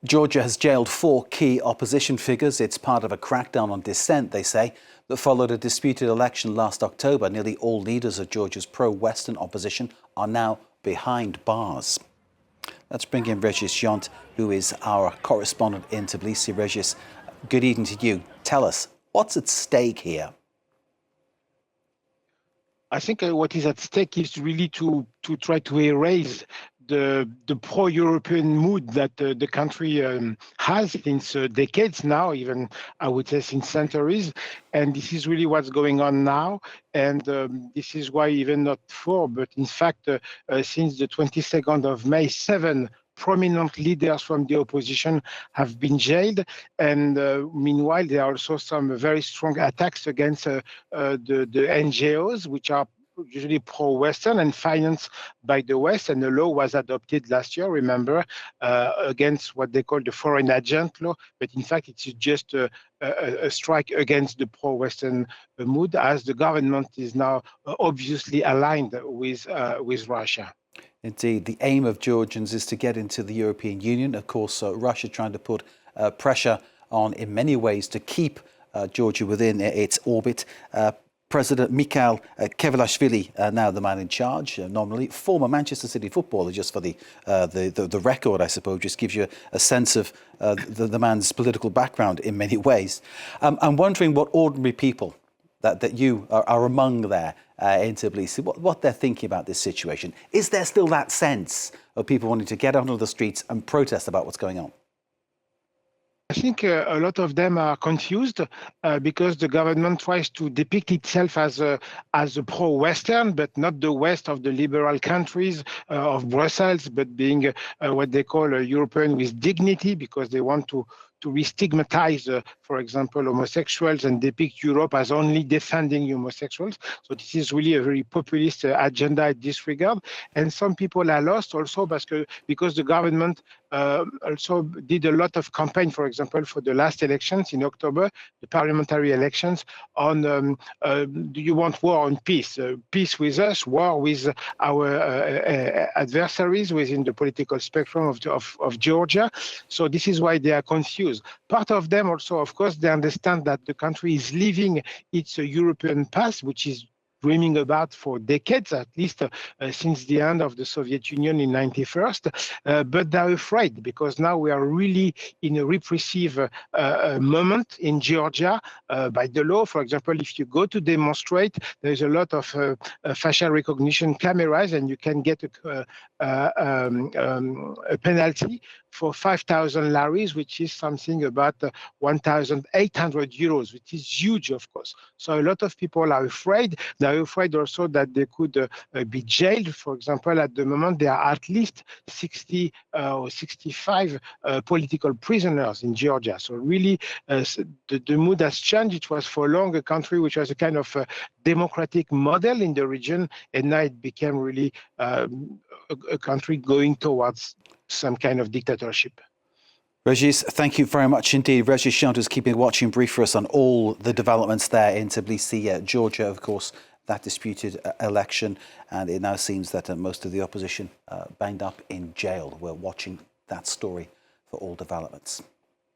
Georgia has jailed 4 key opposition figures. It's part of a crackdown on dissent, they say, that followed a disputed election last October. Nearly all leaders of Georgia's pro-Western opposition are now behind bars. Let's bring in Regis Gente, who is our correspondent in Tbilisi. Regis, good evening to you. Tell us, what's at stake here? I think what is at stake is really to try to erase the pro-European mood that the country has since decades now, even I would say since centuries. And this is really what's going on now. And this is why even not 4, but in fact, since the 22nd of May, 7 prominent leaders from the opposition have been jailed. And meanwhile, there are also some very strong attacks against the NGOs, which are usually pro-Western and financed by the West. And the law was adopted last year, remember, against what they call the foreign agent law. But in fact, it's just a strike against the pro-Western mood, as the government is now obviously aligned with Russia. Indeed, the aim of Georgians is to get into the European Union. Of course, Russia trying to put pressure on in many ways to keep Georgia within its orbit. President Mikhail Kevelashvili, now the man in charge, nominally, former Manchester City footballer, just for the record, I suppose, just gives you a sense of the man's political background in many ways. I'm wondering what ordinary people that you are among there in Tbilisi, what they're thinking about this situation. Is there still that sense of people wanting to get out on the streets and protest about what's going on? I think a lot of them are confused because the government tries to depict itself as a pro-Western, but not the West of the liberal countries of Brussels, but being what they call a European with dignity, because they want to re-stigmatize, for example, homosexuals and depict Europe as only defending homosexuals. So this is really a very populist agenda in this regard. And some people are lost also because the government also did a lot of campaign, for example, for the last elections in October, the parliamentary elections, on do you want war or peace? Peace with us, war with our adversaries within the political spectrum of Georgia. So this is why they are confused. Part of them also, of course, they understand that the country is leaving its European path, which is dreaming about for decades, at least since the end of the Soviet Union in 1991. But they're afraid because now we are really in a repressive moment in Georgia by the law. For example, if you go to demonstrate, there's a lot of facial recognition cameras, and you can get a penalty for 5,000 laris, which is something about 1,800 euros, which is huge, of course. So a lot of people are afraid. They're afraid also that they could be jailed. For example, at the moment, there are at least 60 or 65 political prisoners in Georgia. So really, the mood has changed. It was for long a country which was a kind of democratic model in the region, and now it became really a country going towards some kind of dictatorship. Regis, thank you very much indeed. Regis Gente is keeping watching brief for us on all the developments there in Tbilisi, Georgia, of course, that disputed election. And it now seems that most of the opposition banged up in jail. We're watching that story for all developments.